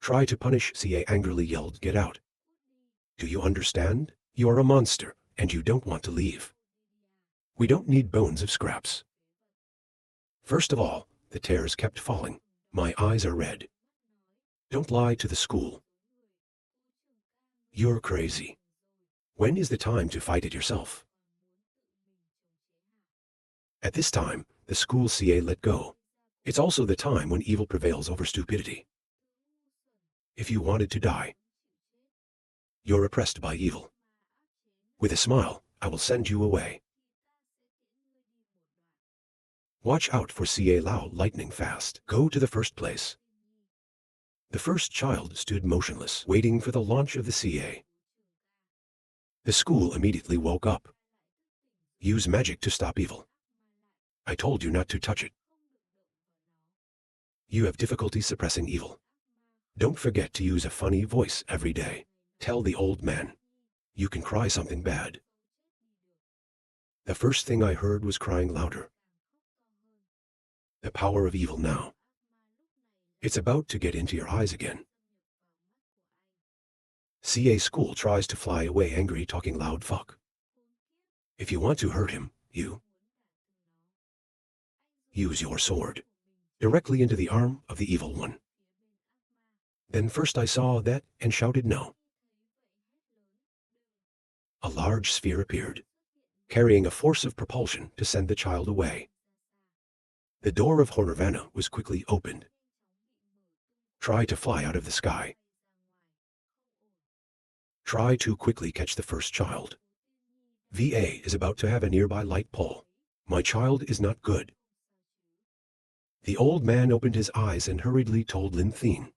Try to punish, CA angrily yelled, "Get out. Do you understand? You're a monster, and you don't want to leave. We don't need bones of scraps." First of all, the tears kept falling. My eyes are red. Don't lie to the school. You're crazy. When is the time to fight it yourself? At this time, the school CA let go. It's also the time when evil prevails over stupidity. If you wanted to die, you're oppressed by evil. With a smile, I will send you away. Watch out for CA Lao lightning fast. Go to the first place. The first child stood motionless, waiting for the launch of the CA. The school immediately woke up. Use magic to stop evil. I told you not to touch it. You have difficulty suppressing evil. Don't forget to use a funny voice every day. Tell the old man. You can cry something bad. The first thing I heard was crying louder. The power of evil now. It's about to get into your eyes again. CA school tries to fly away angry, talking loud fuck. If you want to hurt him, you use your sword directly into the arm of the evil one. Then first I saw that and shouted no. A large sphere appeared, carrying a force of propulsion to send the child away. The door of Nirvana was quickly opened. Try to fly out of the sky. Try to quickly catch the first child. VA is about to have a nearby light pole. My child is not good. The old man opened his eyes and hurriedly told Lin Thien.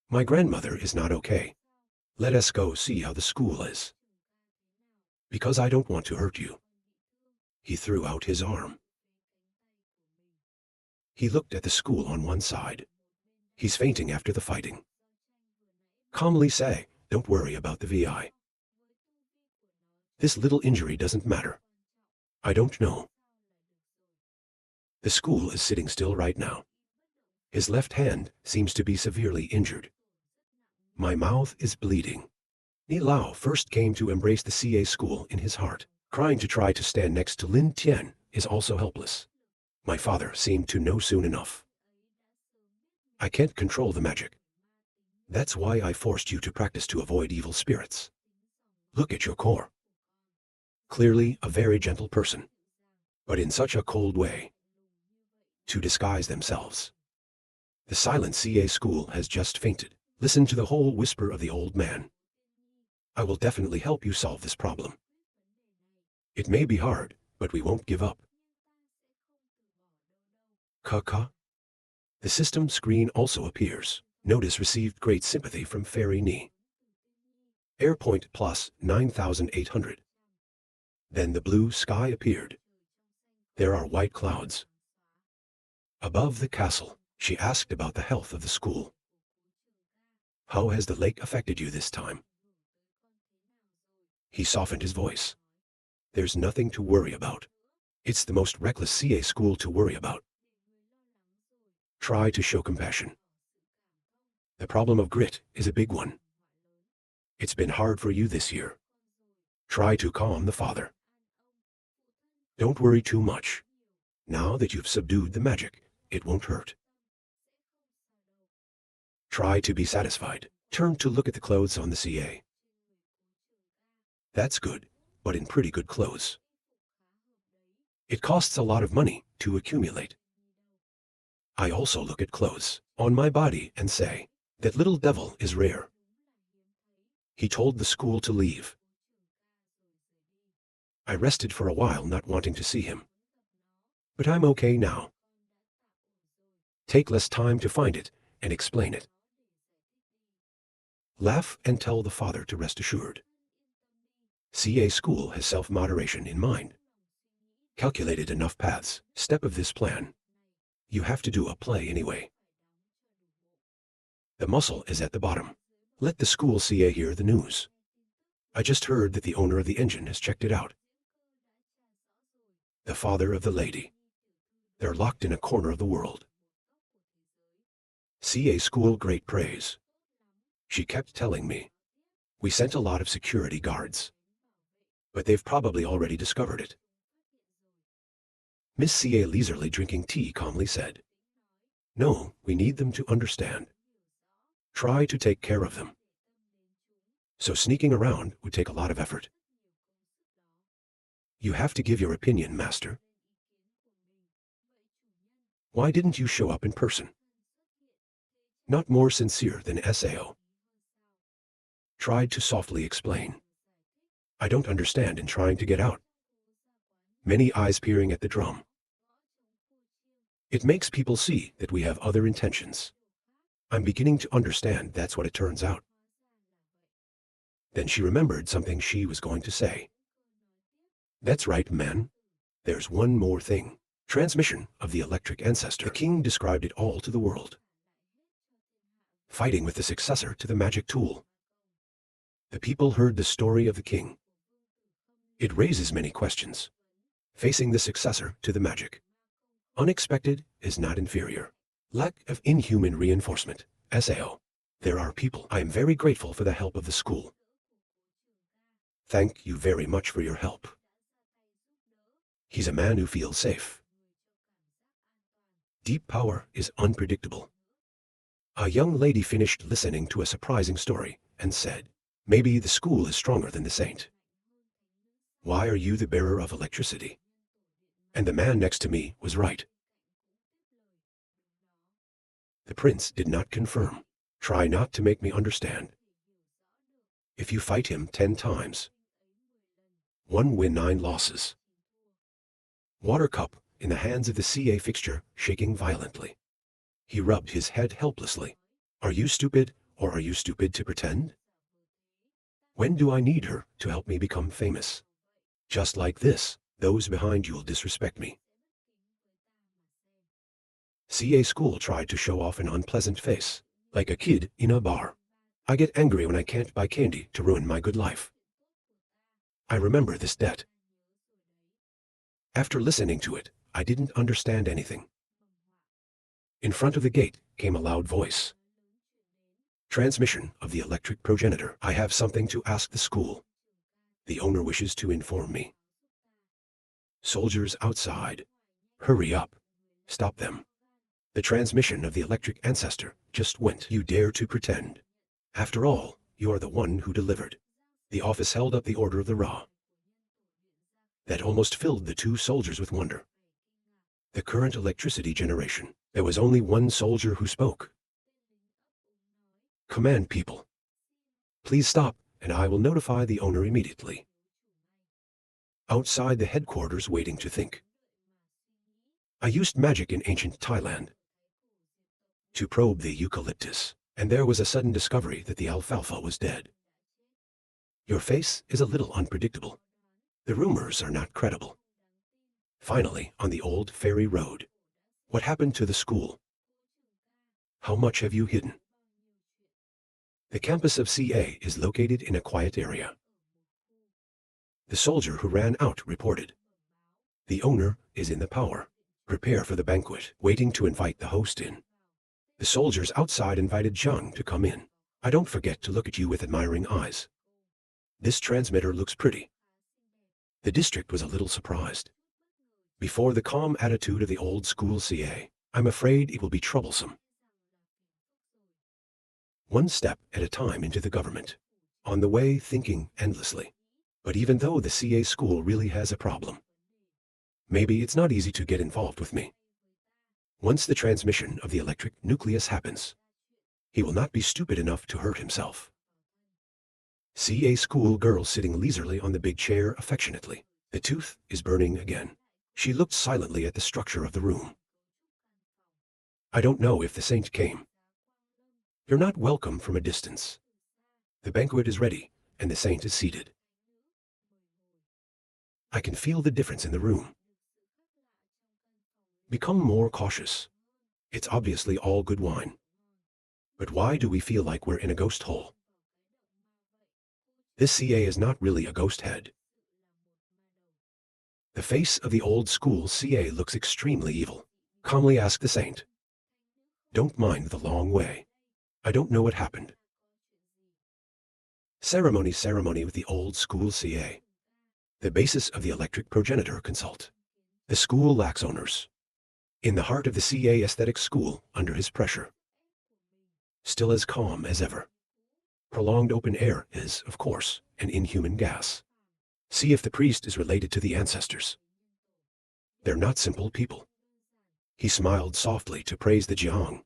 My grandmother is not okay. Let us go see how the school is. Because I don't want to hurt you. He threw out his arm. He looked at the school on one side. He's fainting after the fighting. Calmly say, don't worry about the VI. This little injury doesn't matter. I don't know. The school is sitting still right now. His left hand seems to be severely injured. My mouth is bleeding. Ni Lao first came to embrace the CA school in his heart. Crying to try to stand next to Lin Thien is also helpless. My father seemed to know soon enough. I can't control the magic. That's why I forced you to practice to avoid evil spirits. Look at your core. Clearly a very gentle person, but in such a cold way. To disguise themselves. The silent CA school has just fainted. Listen to the whole whisper of the old man. I will definitely help you solve this problem. It may be hard, but we won't give up. Kaka? The system screen also appears. Notice received great sympathy from Fairy Ni. Airpoint plus 9,800. Then the blue sky appeared. There are white clouds. Above the castle, she asked about the health of the school. How has the lake affected you this time? He softened his voice. There's nothing to worry about. It's the most reckless CA school to worry about. Try to show compassion. The problem of grit is a big one. It's been hard for you this year. Try to calm the father. Don't worry too much. Now that you've subdued the magic, it won't hurt. Try to be satisfied. Turn to look at the clothes on the CA. That's good, but in pretty good clothes. It costs a lot of money to accumulate. I also look at clothes on my body and say, that little devil is rare. He told the school to leave. I rested for a while not wanting to see him. But I'm okay now. Take less time to find it and explain it. Laugh and tell the father to rest assured. CA school has self-moderation in mind. Calculated enough paths, step of this plan. You have to do a play anyway. The muscle is at the bottom. Let the school CA hear the news. I just heard that the owner of the engine has checked it out. The father of the lady. They're locked in a corner of the world. CA school great praise. She kept telling me. We sent a lot of security guards. But they've probably already discovered it. Miss C.A. leisurely drinking tea calmly said. No, we need them to understand. Try to take care of them. So sneaking around would take a lot of effort. You have to give your opinion, Master. Why didn't you show up in person? Not more sincere than Sao. Tried to softly explain. I don't understand in trying to get out. Many eyes peering at the drum. It makes people see that we have other intentions. I'm beginning to understand that's what it turns out. Then she remembered something she was going to say. That's right, man. There's one more thing. Transmission of the electric ancestor. The king described it all to the world. Fighting with the successor to the magic tool. The people heard the story of the king. It raises many questions. Facing the successor to the magic. Unexpected is not inferior. Lack of inhuman reinforcement. Sao. There are people. I am very grateful for the help of the school. Thank you very much for your help. He's a man who feels safe. Deep power is unpredictable. A young lady finished listening to a surprising story and said, maybe the school is stronger than the saint. Why are you the bearer of electricity? And the man next to me was right. The prince did not confirm. Try not to make me understand. If you fight him 10 times, 1 win 9 losses. Water cup in the hands of the CA fixture shaking violently. He rubbed his head helplessly. Are you stupid, or are you stupid to pretend? When do I need her to help me become famous? Just like this, those behind you'll disrespect me. CA school tried to show off an unpleasant face, like a kid in a bar. I get angry when I can't buy candy to ruin my good life. I remember this debt. After listening to it, I didn't understand anything. In front of the gate came a loud voice. Transmission of the electric progenitor. I have something to ask the school. The owner wishes to inform me. Soldiers outside. Hurry up. Stop them. The transmission of the electric ancestor just went. You dare to pretend. After all, you are the one who delivered. The office held up the order of the Ra. That almost filled the 2 soldiers with wonder. The current electricity generation. There was only one soldier who spoke. Command people. Please stop, and I will notify the owner immediately. Outside the headquarters waiting to think. I used magic in ancient Thailand to probe the eucalyptus, and there was a sudden discovery that the alfalfa was dead. Your face is a little unpredictable. The rumors are not credible. Finally, on the old ferry road. What happened to the school? How much have you hidden? The campus of CA is located in a quiet area. The soldier who ran out reported. The owner is in the power. Prepare for the banquet, waiting to invite the host in. The soldiers outside invited Zhang to come in. I don't forget to look at you with admiring eyes. This transmitter looks pretty. The district was a little surprised. Before the calm attitude of the old school CA, I'm afraid it will be troublesome. One step at a time into the government. On the way, thinking endlessly. But even though the CA school really has a problem, maybe it's not easy to get involved with me. Once the transmission of the electric nucleus happens, he will not be stupid enough to hurt himself. CA school girl sitting leisurely on the big chair affectionately. The tooth is burning again. She looked silently at the structure of the room. I don't know if the saint came. You're not welcome from a distance. The banquet is ready, and the saint is seated. I can feel the difference in the room. Become more cautious. It's obviously all good wine. But why do we feel like we're in a ghost hole? This CA is not really a ghost head. The face of the old school CA looks extremely evil. Calmly ask the saint. Don't mind the long way. I don't know what happened. Ceremony with the old school CA. The basis of the electric progenitor consult. The school lacks owners. In the heart of the CA aesthetic school, under his pressure. Still as calm as ever. Prolonged open air is, of course, an inhuman gas. See if the priest is related to the ancestors. They're not simple people. He smiled softly to praise the Jiang.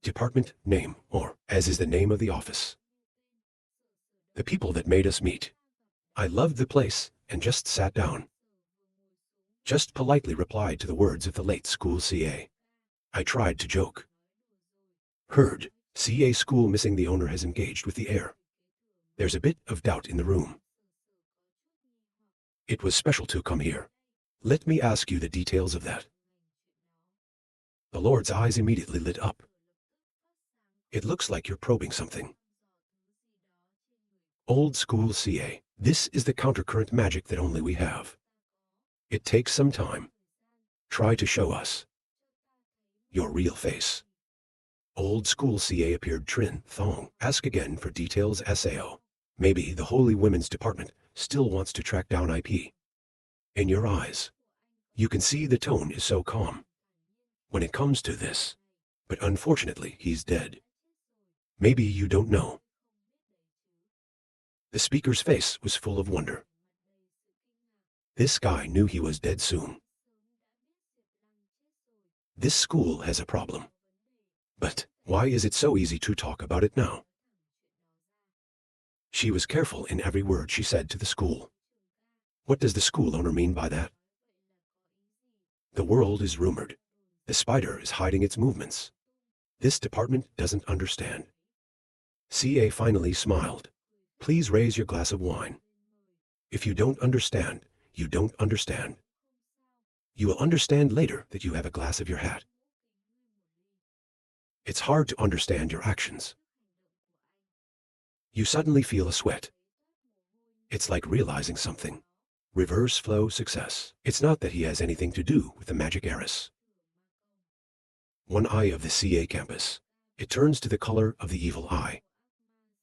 Department name, or as is the name of the office. The people that made us meet. I loved the place and just sat down. Just politely replied to the words of the late school CA. I tried to joke. Heard, CA school missing, the owner has engaged with the heir. There's a bit of doubt in the room. It was special to come here. Let me ask you the details of that. The Lord's eyes immediately lit up. It looks like you're probing something. Old school CA, this is the countercurrent magic that only we have. It takes some time. Try to show us your real face. Old school CA appeared Trin Thong. Ask again for details SAO. Maybe the Holy Women's Department still wants to track down IP. In your eyes, you can see the tone is so calm. When it comes to this, but unfortunately he's dead. Maybe you don't know. The speaker's face was full of wonder. This guy knew he was dead soon. This school has a problem. But why is it so easy to talk about it now? She was careful in every word she said to the school. What does the school owner mean by that? The world is rumored. The spider is hiding its movements. This department doesn't understand. CA finally smiled. Please raise your glass of wine. If you don't understand, you don't understand. You will understand later that you have a glass of your hat. It's hard to understand your actions. You suddenly feel a sweat. It's like realizing something. Reverse flow success. It's not that he has anything to do with the magic heiress. One eye of the CA campus. It turns to the color of the evil eye.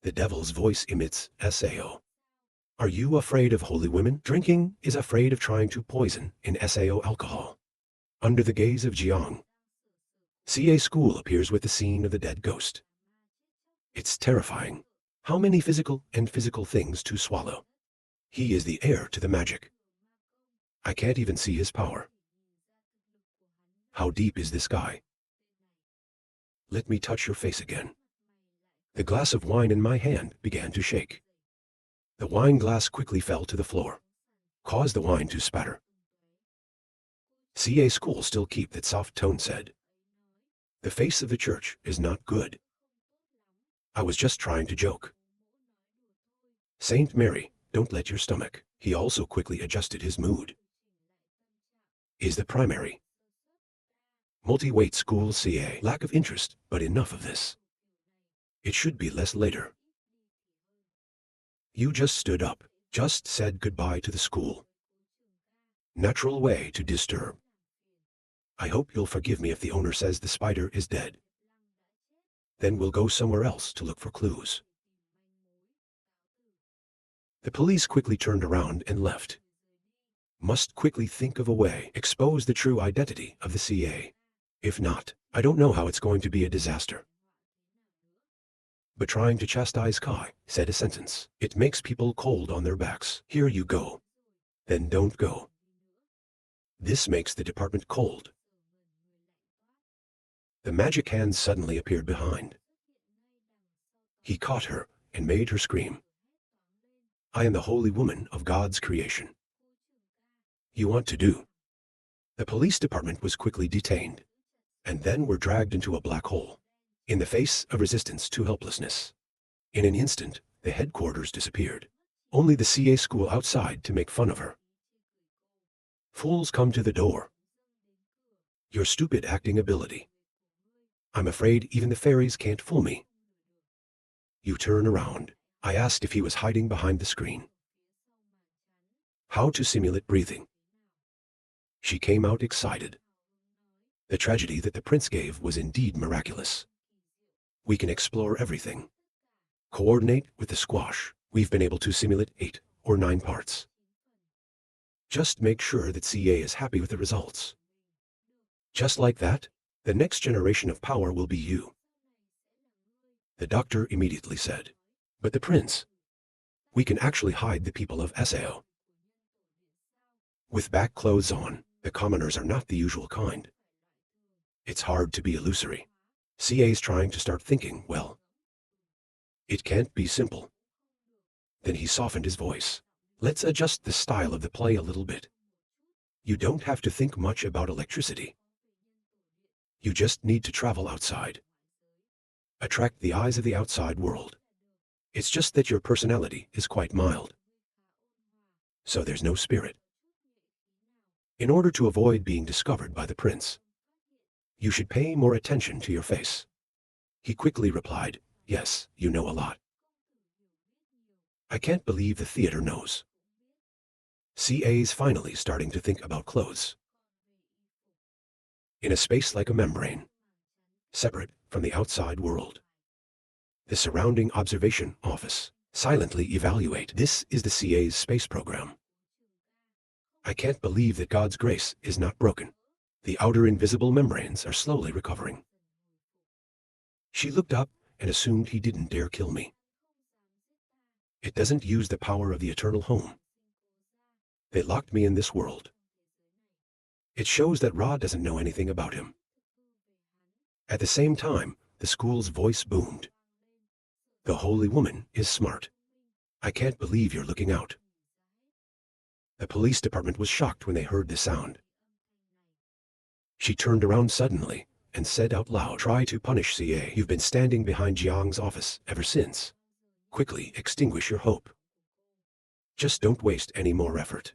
The devil's voice emits SAO. Are you afraid of holy women? Drinking is afraid of trying to poison in SAO alcohol. Under the gaze of Jiang, CA school appears with the scene of the dead ghost. It's terrifying. How many physical things to swallow? He is the heir to the magic. I can't even see his power. How deep is this guy? Let me touch your face again. The glass of wine in my hand began to shake. The wine glass quickly fell to the floor, caused the wine to spatter. CA school still keep that soft tone said. The face of the church is not good. I was just trying to joke. Saint Mary, don't let your stomach. He also quickly adjusted his mood. Is the primary. Multi-weight school CA. Lack of interest, but enough of this. It should be less later. You just stood up, just said goodbye to the school. Natural way to disturb. I hope you'll forgive me if the owner says the spider is dead. Then we'll go somewhere else to look for clues. The police quickly turned around and left. Must quickly think of a way, expose the true identity of the CA. If not, I don't know how it's going to be a disaster. But trying to chastise Kai, said a sentence. It makes people cold on their backs. Here you go. Then don't go. This makes the department cold. The magic hand suddenly appeared behind. He caught her and made her scream. I am the holy woman of God's creation. You want to do? The police department was quickly detained, and then were dragged into a black hole. In the face of resistance to helplessness. In an instant, the headquarters disappeared. Only the CA school outside to make fun of her. Fools come to the door. Your stupid acting ability. I'm afraid even the fairies can't fool me. You turn around. I asked if he was hiding behind the screen. How to simulate breathing. She came out excited. The tragedy that the prince gave was indeed miraculous. We can explore everything. Coordinate with the squash. We've been able to simulate 8 or 9 parts. Just make sure that CA is happy with the results. Just like that, the next generation of power will be you. The doctor immediately said, but the prince, we can actually hide the people of Sao. With back clothes on, the commoners are not the usual kind. It's hard to be illusory. CA's trying to start thinking, well, it can't be simple. Then he softened his voice. Let's adjust the style of the play a little bit. You don't have to think much about electricity. You just need to travel outside. Attract the eyes of the outside world. It's just that your personality is quite mild. So there's no spirit. In order to avoid being discovered by the prince, you should pay more attention to your face. He quickly replied, yes, you know a lot. I can't believe the theater knows. CA's finally starting to think about clothes. In a space like a membrane, separate from the outside world. The surrounding observation office, silently evaluate. This is the CA's space program. I can't believe that God's grace is not broken. The outer invisible membranes are slowly recovering. She looked up and assumed he didn't dare kill me. It doesn't use the power of the eternal home. They locked me in this world. It shows that Ra doesn't know anything about him. At the same time, the school's voice boomed. The holy woman is smart. I can't believe you're looking out. The police department was shocked when they heard the sound. She turned around suddenly and said out loud, try to punish CA. You've been standing behind Jiang's office ever since. Quickly extinguish your hope. Just don't waste any more effort.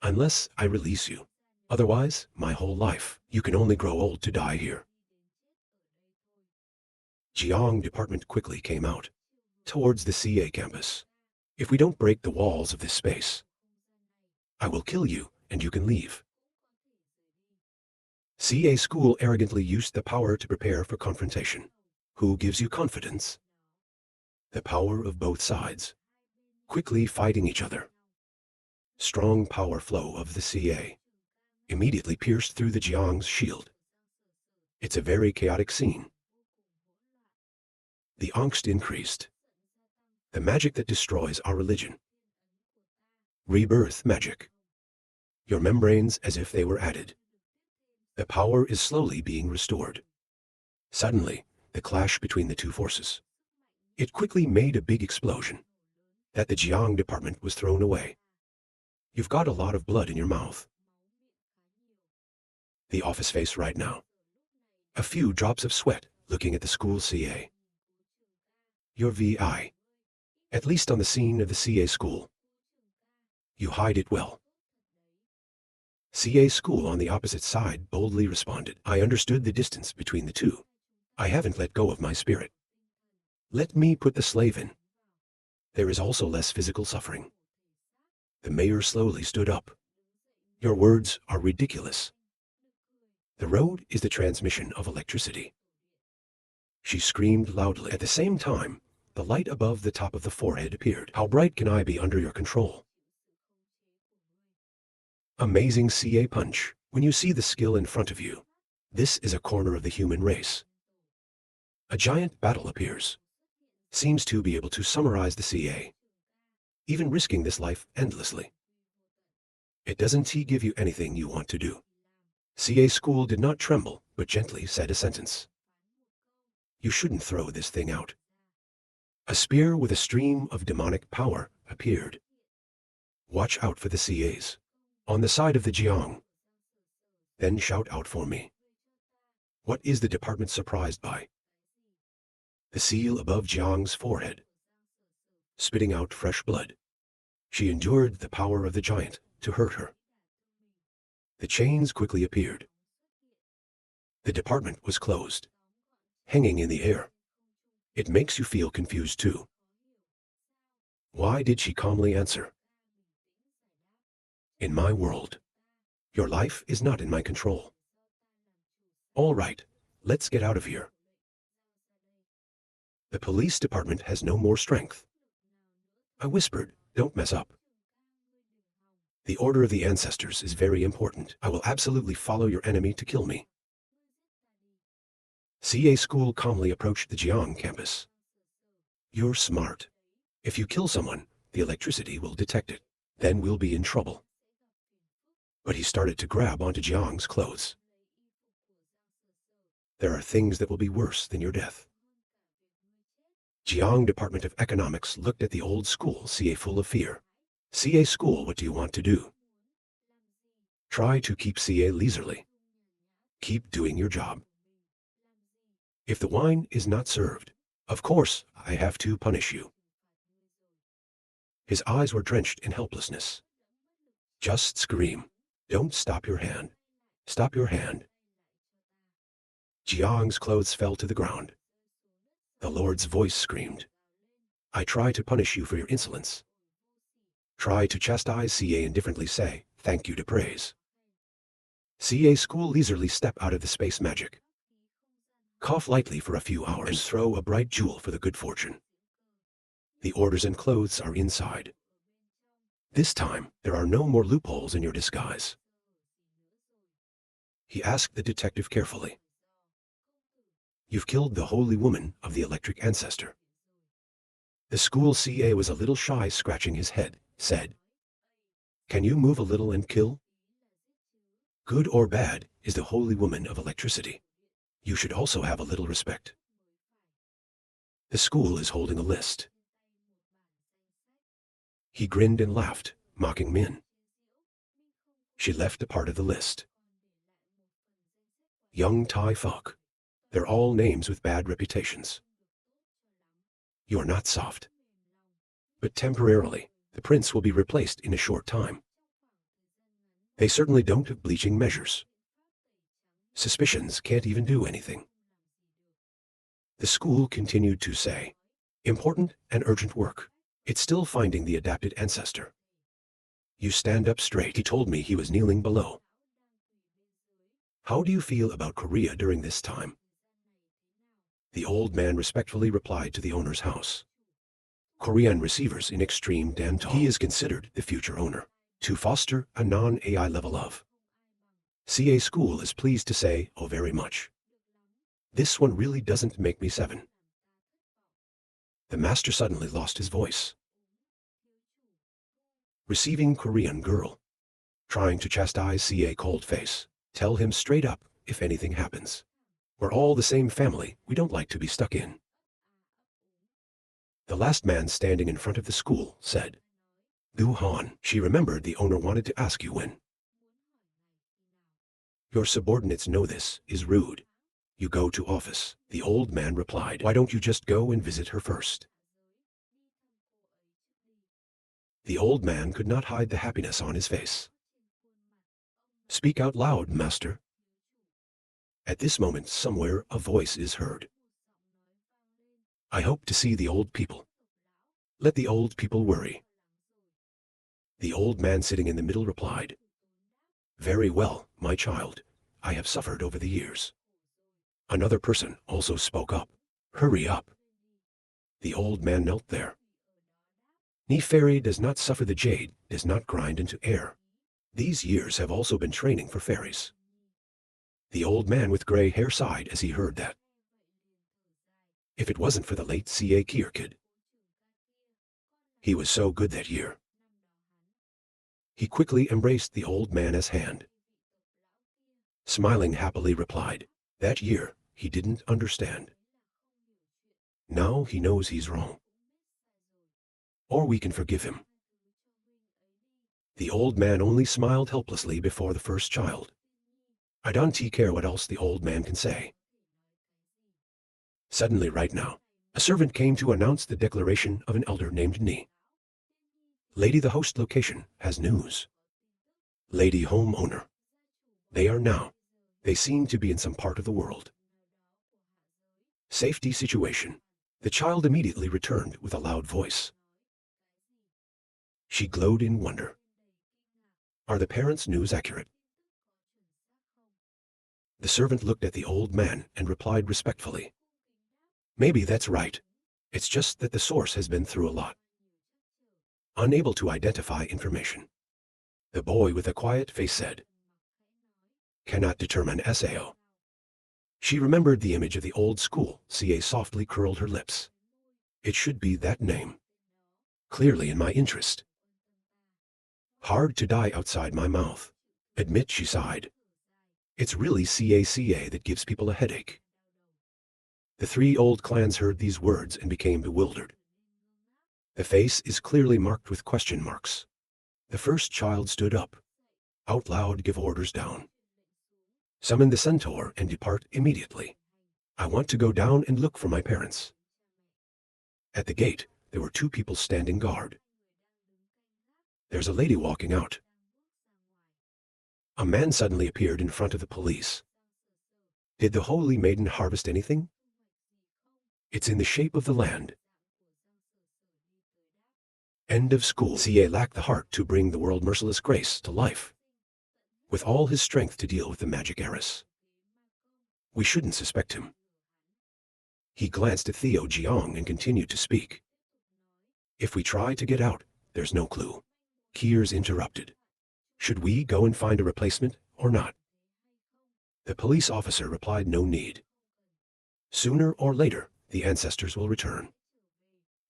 Unless I release you. Otherwise, my whole life, you can only grow old to die here. Jiang department quickly came out towards the CA campus. If we don't break the walls of this space, I will kill you and you can leave. CA school arrogantly used the power to prepare for confrontation. Who gives you confidence? The power of both sides, quickly fighting each other. Strong power flow of the CA immediately pierced through the Jiang's shield. It's a very chaotic scene. The angst increased. The magic that destroys our religion. Rebirth magic. Your membranes as if they were added. The power is slowly being restored. Suddenly, the clash between the two forces. It quickly made a big explosion. That the Jiang department was thrown away. You've got a lot of blood in your mouth. The office face right now. A few drops of sweat looking at the school CA. Your VI. At least on the scene of the CA school. You hide it well. CA school on the opposite side boldly responded. I understood the distance between the two. I haven't let go of my spirit. Let me put the slave in. There is also less physical suffering. The mayor slowly stood up. Your words are ridiculous. The road is the transmission of electricity. She screamed loudly. At the same time, the light above the top of the forehead appeared. How bright can I be under your control? Amazing CA punch. When you see the skill in front of you, this is a corner of the human race. A giant battle appears. Seems to be able to summarize the CA. Even risking this life endlessly. It doesn't give you anything you want to do. CA school did not tremble, but gently said a sentence. You shouldn't throw this thing out. A spear with a stream of demonic power appeared. Watch out for the CAs. On the side of the Jiang. Then shout out for me. What is the department surprised by? The seal above Jiang's forehead. Spitting out fresh blood. She endured the power of the giant to hurt her. The chains quickly appeared. The department was closed. Hanging in the air. It makes you feel confused too. Why did she calmly answer? In my world, your life is not in my control. All right, let's get out of here. The police department has no more strength. I whispered, don't mess up. The order of the ancestors is very important. I will absolutely follow your enemy to kill me. CA School calmly approached the Jiang campus. You're smart. If you kill someone, the electricity will detect it. Then we'll be in trouble. But he started to grab onto Jiang's clothes. There are things that will be worse than your death. Jiang Department of Economics looked at the old school CA full of fear. CA School, what do you want to do? Try to keep CA leisurely. Keep doing your job. If the wine is not served, of course I have to punish you. His eyes were drenched in helplessness. Just scream. Don't stop your hand. Stop your hand. Jiang's clothes fell to the ground. The Lord's voice screamed. I try to punish you for your insolence. Try to chastise CA indifferently say, thank you to praise. CA School leisurely step out of the space magic. Cough lightly for a few hours and throw a bright jewel for the good fortune. The orders and clothes are inside. This time, there are no more loopholes in your disguise. He asked the detective carefully. You've killed the holy woman of the electric ancestor. The school CA was a little shy, scratching his head, said, can you move a little and kill? Good or bad is the holy woman of electricity. You should also have a little respect. The school is holding a list. He grinned and laughed, mocking Min. She left a part of the list. Young Tai Fok. They're all names with bad reputations. You're not soft. But temporarily, the prince will be replaced in a short time. They certainly don't have bleaching measures. Suspicions can't even do anything. The school continued to say, important and urgent work. It's still finding the adapted ancestor. You stand up straight. He told me he was kneeling below. How do you feel about Korea during this time? The old man respectfully replied to the owner's house. Korean receivers in extreme Danton. He is considered the future owner, to foster a non-AI level of. CA School is pleased to say, oh very much. This one really doesn't make me 7. The master suddenly lost his voice. Receiving Korean girl. Trying to chastise CA cold face. Tell him straight up if anything happens. We're all the same family, we don't like to be stuck in. The last man standing in front of the school said, Gu Han, she remembered the owner wanted to ask you when. Your subordinates know this is rude. You go to office. The old man replied, why don't you just go and visit her first? The old man could not hide the happiness on his face. Speak out loud, master. At this moment, somewhere, a voice is heard. I hope to see the old people. Let the old people worry. The old man sitting in the middle replied, very well, my child. I have suffered over the years. Another person also spoke up. Hurry up. The old man knelt there. Ni fairy does not suffer, the jade does not grind into air. These years have also been training for fairies. The old man with gray hair sighed as he heard that. If it wasn't for the late CA Kier kid. He was so good that year. He quickly embraced the old man's hand. Smiling happily replied, that year he didn't understand. Now he knows he's wrong. Or we can forgive him. The old man only smiled helplessly before the first child. I don't care what else the old man can say. Suddenly right now, a servant came to announce the declaration of an elder named Ni. Lady the host location has news. Lady homeowner. They are now. They seem to be in some part of the world. Safety situation. The child immediately returned with a loud voice. She glowed in wonder. Are the parents' news accurate? The servant looked at the old man and replied respectfully. Maybe that's right. It's just that the source has been through a lot. Unable to identify information, the boy with a quiet face said, "Cannot determine SAO." She remembered the image of the old school. CA softly curled her lips. It should be that name. Clearly in my interest. Hard to die outside my mouth. Admit, she sighed. It's really CACA that gives people a headache. The three old clans heard these words and became bewildered. The face is clearly marked with question marks. The first child stood up. Out loud, give orders down. Summon the centaur and depart immediately. I want to go down and look for my parents. At the gate, there were two people standing guard. There's a lady walking out. A man suddenly appeared in front of the police. Did the holy maiden harvest anything? It's in the shape of the land. End of school. CA lacked the heart to bring the world merciless grace to life. With all his strength to deal with the magic heiress. We shouldn't suspect him. He glanced at Theo Jiang and continued to speak. If we try to get out, there's no clue. Kiers interrupted. Should we go and find a replacement or not? The police officer replied, no need. Sooner or later, the ancestors will return.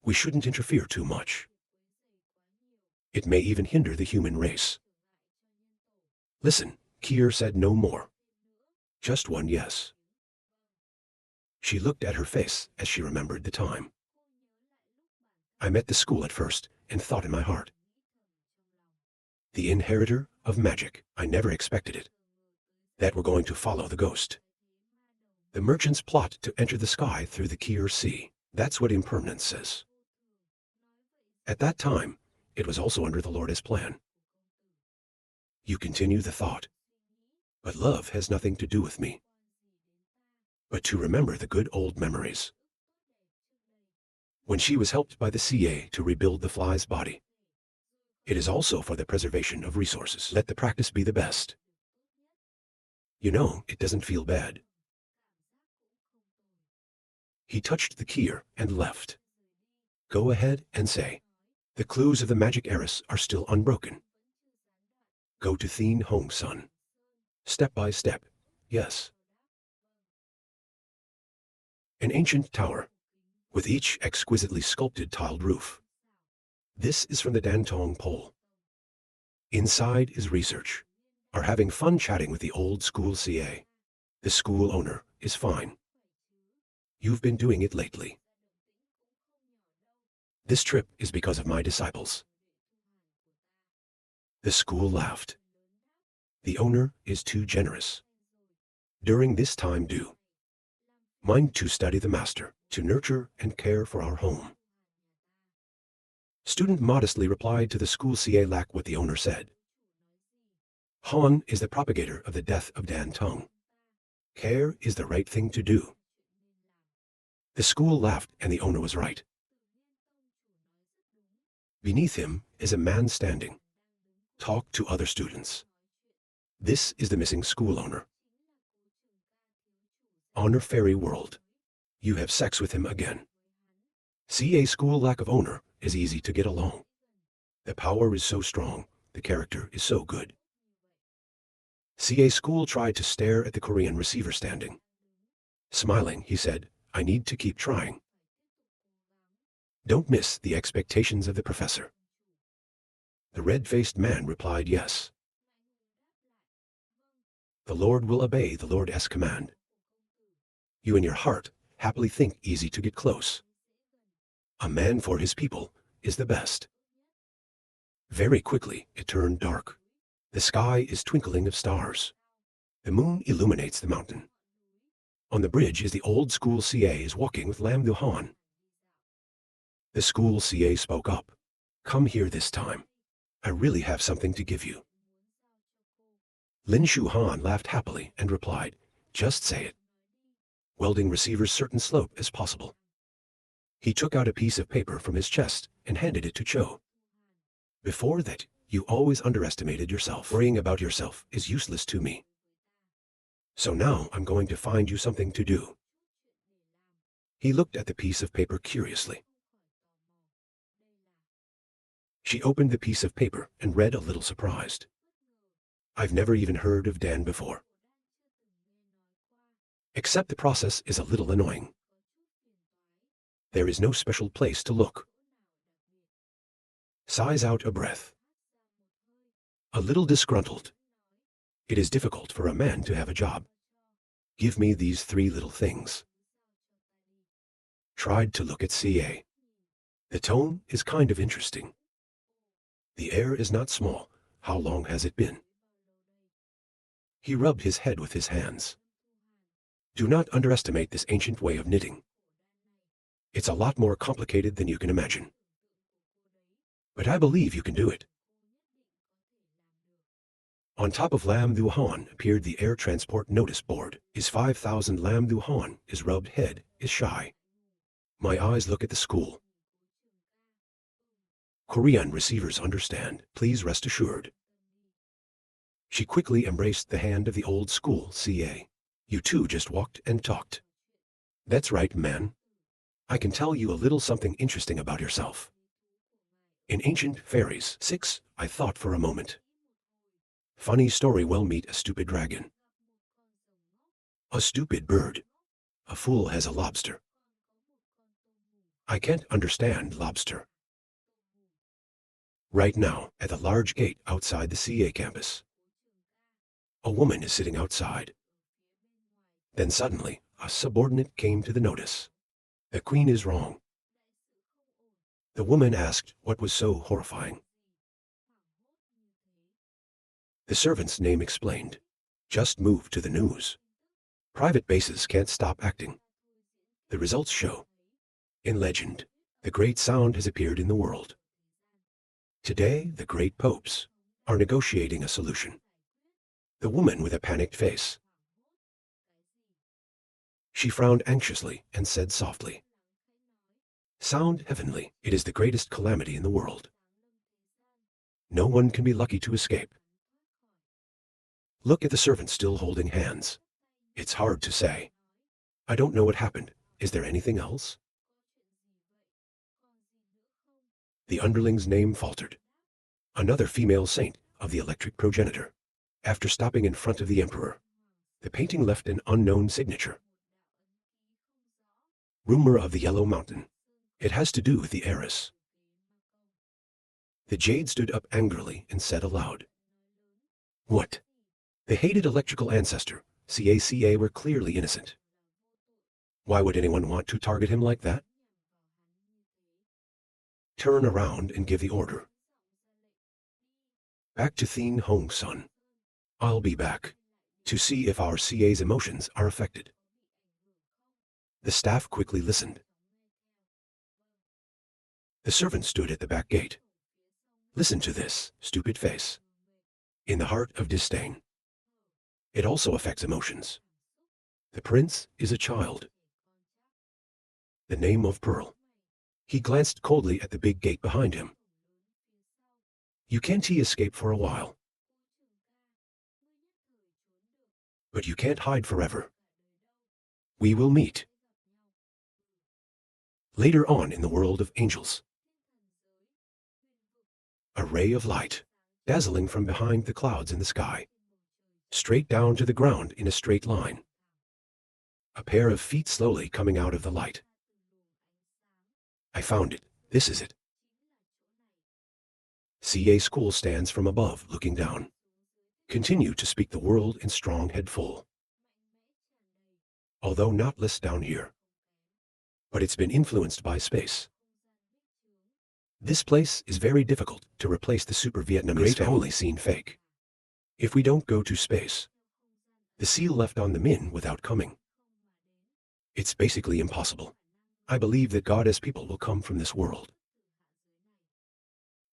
We shouldn't interfere too much. It may even hinder the human race. Listen, Kier said no more. Just one yes. She looked at her face as she remembered the time. I met the school at first and thought in my heart. The inheritor of magic, I never expected it. That we're going to follow the ghost. The merchants plot to enter the sky through the Kier Sea. That's what impermanence says. At that time, it was also under the Lord's plan. You continue the thought. But love has nothing to do with me. But to remember the good old memories. When she was helped by the CA to rebuild the fly's body. It is also for the preservation of resources. Let the practice be the best. You know, it doesn't feel bad. He touched the Kier and left. Go ahead and say. The clues of the magic heiress are still unbroken. Go to Thien home, son. Step by step, yes. An ancient tower, with each exquisitely sculpted tiled roof. This is from the Dantong pole. Inside is research. Are having fun chatting with the old school CA. The school owner is fine. You've been doing it lately. This trip is because of my disciples. The school laughed. The owner is too generous. During this time do. Mind to study the master, to nurture and care for our home. Student modestly replied to the school CA lack what the owner said. Han is the propagator of the death of Dan Tong. Care is the right thing to do. The school laughed and the owner was right. Beneath him is a man standing. Talk to other students. This is the missing school owner. Honor fairy world. You have sex with him again. CA school lack of owner is easy to get along. The power is so strong, the character is so good. CA school tried to stare at the Korean receiver standing. Smiling, he said, I need to keep trying. Don't miss the expectations of the professor. The red-faced man replied yes. The Lord will obey the Lord's command. You in your heart happily think easy to get close. A man for his people is the best. Very quickly it turned dark. The sky is twinkling of stars. The moon illuminates the mountain. On the bridge is the old school CA is walking with Lam Duhan. The school CA spoke up. Come here this time. I really have something to give you. Lin Shu Han laughed happily and replied, just say it. Welding receiver's certain slope as possible. He took out a piece of paper from his chest and handed it to Cho. Before that, you always underestimated yourself. Worrying about yourself is useless to me. So now I'm going to find you something to do. He looked at the piece of paper curiously. She opened the piece of paper and read a little surprised. I've never even heard of Dan before. Except the process is a little annoying. There is no special place to look. Sighs out a breath. A little disgruntled. It is difficult for a man to have a job. Give me these 3 little things. Tried to look at CA. The tone is kind of interesting. The air is not small. How long has it been? He rubbed his head with his hands. Do not underestimate this ancient way of knitting. It's a lot more complicated than you can imagine. But I believe you can do it. On top of Lam Du Han appeared the air transport notice board. Is 5,000 Lam Du Han, is rubbed head, is shy. My eyes look at the school. Korean receivers understand, please rest assured. She quickly embraced the hand of the old school CA. You two just walked and talked. That's right, man. I can tell you a little something interesting about yourself. In ancient fairies 6, I thought for a moment. Funny story, well meet a stupid dragon. A stupid bird. A fool has a lobster. I can't understand lobster. Right now, at the large gate outside the CA campus. A woman is sitting outside. Then suddenly, a subordinate came to the notice. The queen is wrong. The woman asked what was so horrifying. The servant's name explained. Just move to the news. Private bases can't stop acting. The results show. In legend, the great sound has appeared in the world. Today, the great popes are negotiating a solution. The woman with a panicked face. She frowned anxiously and said softly. Sound heavenly, it is the greatest calamity in the world. No one can be lucky to escape. Look at the servant still holding hands. It's hard to say. I don't know what happened. Is there anything else? The underling's name faltered. Another female saint of the electric progenitor. After stopping in front of the emperor, the painting left an unknown signature. Rumor of the Yellow Mountain. It has to do with the heiress. The jade stood up angrily and said aloud. What? The hated electrical ancestor, CACA, were clearly innocent. Why would anyone want to target him like that? Turn around and give the order. Back to Thien Hong, son. I'll be back to see if our CA's emotions are affected. The staff quickly listened. The servant stood at the back gate. Listen to this, stupid face. In the heart of disdain. It also affects emotions. The prince is a child. The name of Pearl. He glanced coldly at the big gate behind him. You can't escape for a while. But you can't hide forever. We will meet. Later on in the world of angels. A ray of light, dazzling from behind the clouds in the sky. Straight down to the ground in a straight line. A pair of feet slowly coming out of the light. I found it. This is it. CA school stands from above, looking down. Continue to speak the world in strong head full. Although not less down here. But it's been influenced by space. This place is very difficult to replace the super Vietnamese family only seen fake. If we don't go to space, the seal left on the Min without coming. It's basically impossible. I believe that goddess people will come from this world.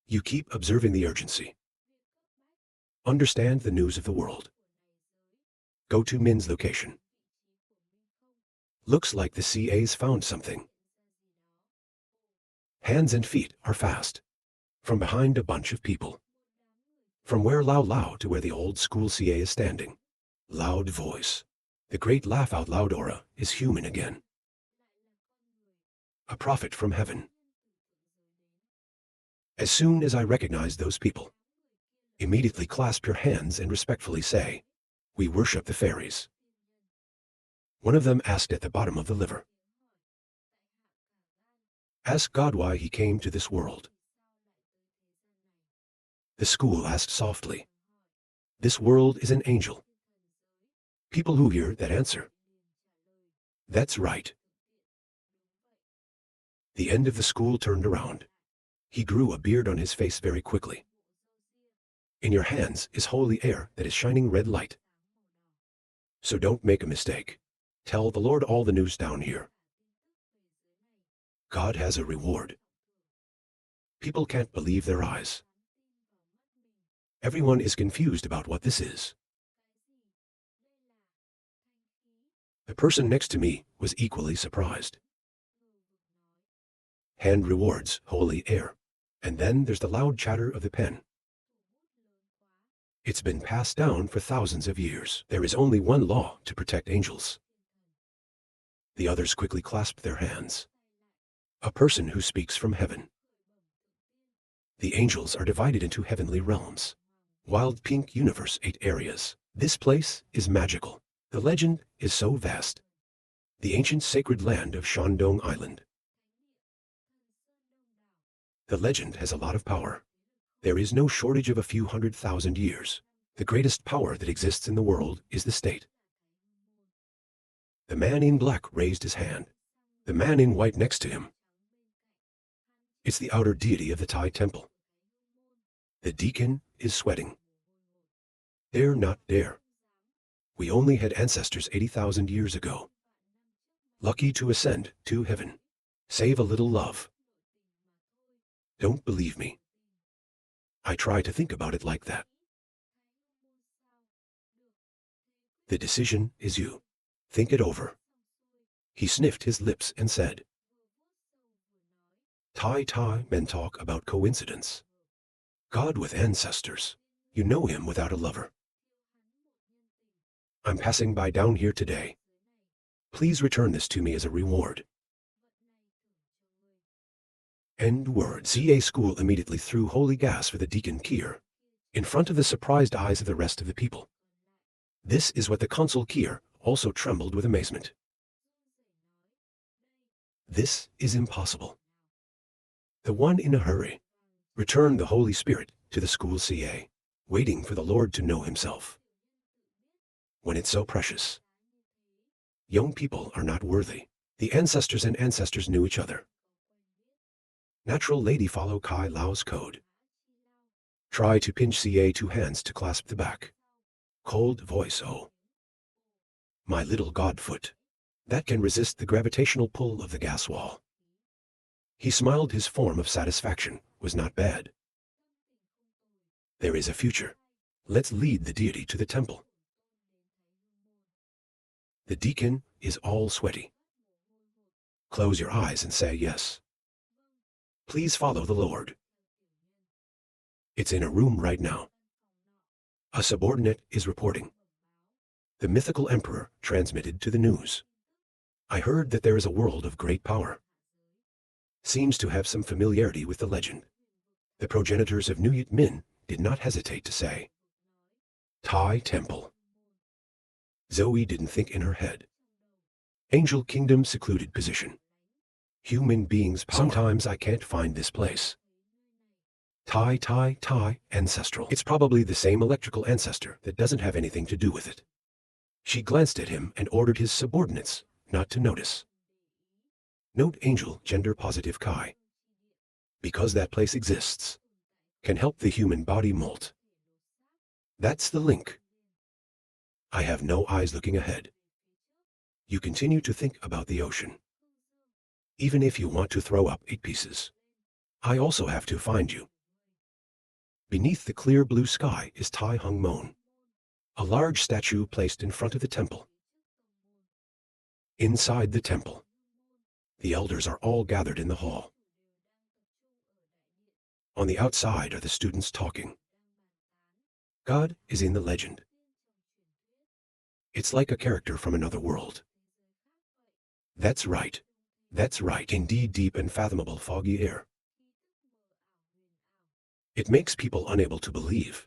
You keep observing the urgency. Understand the news of the world. Go to Min's location. Looks like the CA's found something. Hands and feet are fast. From behind a bunch of people. From where Lao Lao to where the old school CA is standing. Loud voice. The great laugh out loud aura is human again. a prophet from heaven. As soon as I recognize those people, immediately clasp your hands and respectfully say, "We worship the fairies." One of them asked at the bottom of the liver, "Ask God why he came to this world." The school asked softly, "This world is an angel." People who hear that answer, "That's right." The end of the school turned around. He grew a beard on his face very quickly. "In your hands is holy air that is shining red light. So don't make a mistake. Tell the Lord all the news down here. God has a reward." People can't believe their eyes. Everyone is confused about what this is. The person next to me was equally surprised. Hand rewards, holy air. And then there's the loud chatter of the pen. It's been passed down for thousands of years. There is only one law to protect angels. The others quickly clasped their hands. A person who speaks from heaven. The angels are divided into heavenly realms. Wild pink universe 8 areas. This place is magical. The legend is so vast. The ancient sacred land of Shandong Island. The legend has a lot of power. There is no shortage of a few 100,000 years. The greatest power that exists in the world is the state. The man in black raised his hand. The man in white next to him. It's the outer deity of the Thai temple. The deacon is sweating. They're not there. We only had ancestors 80,000 years ago. Lucky to ascend to heaven. Save a little love. Don't believe me. I try to think about it like that. The decision is you. Think it over. He sniffed his lips and said, Thai men talk about coincidence. God with ancestors. You know him without a lover. I'm passing by down here today. Please return this to me as a reward. End word. CA school immediately threw holy gas for the deacon Kier, in front of the surprised eyes of the rest of the people. This is what the consul Kier also trembled with amazement. This is impossible. The one in a hurry returned the Holy Spirit to the school CA, waiting for the Lord to know himself. When it's so precious. Young people are not worthy. The ancestors and ancestors knew each other. Natural lady follow Kai Lao's code. Try to pinch CA 2 hands to clasp the back. Cold voice, oh. My little godfoot. That can resist the gravitational pull of the gas wall. He smiled. His form of satisfaction was not bad. There is a future. Let's lead the deity to the temple. The deacon is all sweaty. Close your eyes and say yes. Please follow the Lord. It's in a room right now. A subordinate is reporting. The mythical emperor transmitted to the news. I heard that there is a world of great power. Seems to have some familiarity with the legend. The progenitors of Nuyet Min did not hesitate to say, Thai temple. Zoe didn't think in her head. Angel kingdom secluded position. Human beings power. Sometimes I can't find this place. Thai ancestral. It's probably the same electrical ancestor that doesn't have anything to do with it. She glanced at him and ordered his subordinates not to notice. Note angel gender positive Kai. Because that place exists. Can help the human body molt. That's the link. I have no eyes looking ahead. You continue to think about the ocean. Even if you want to throw up 8 pieces. I also have to find you. Beneath the clear blue sky is Tai Hung Mon. A large statue placed in front of the temple. Inside the temple. The elders are all gathered in the hall. On the outside are the students talking. God is in the legend. It's like a character from another world. That's right. That's right, indeed deep and fathomable foggy air. It makes people unable to believe.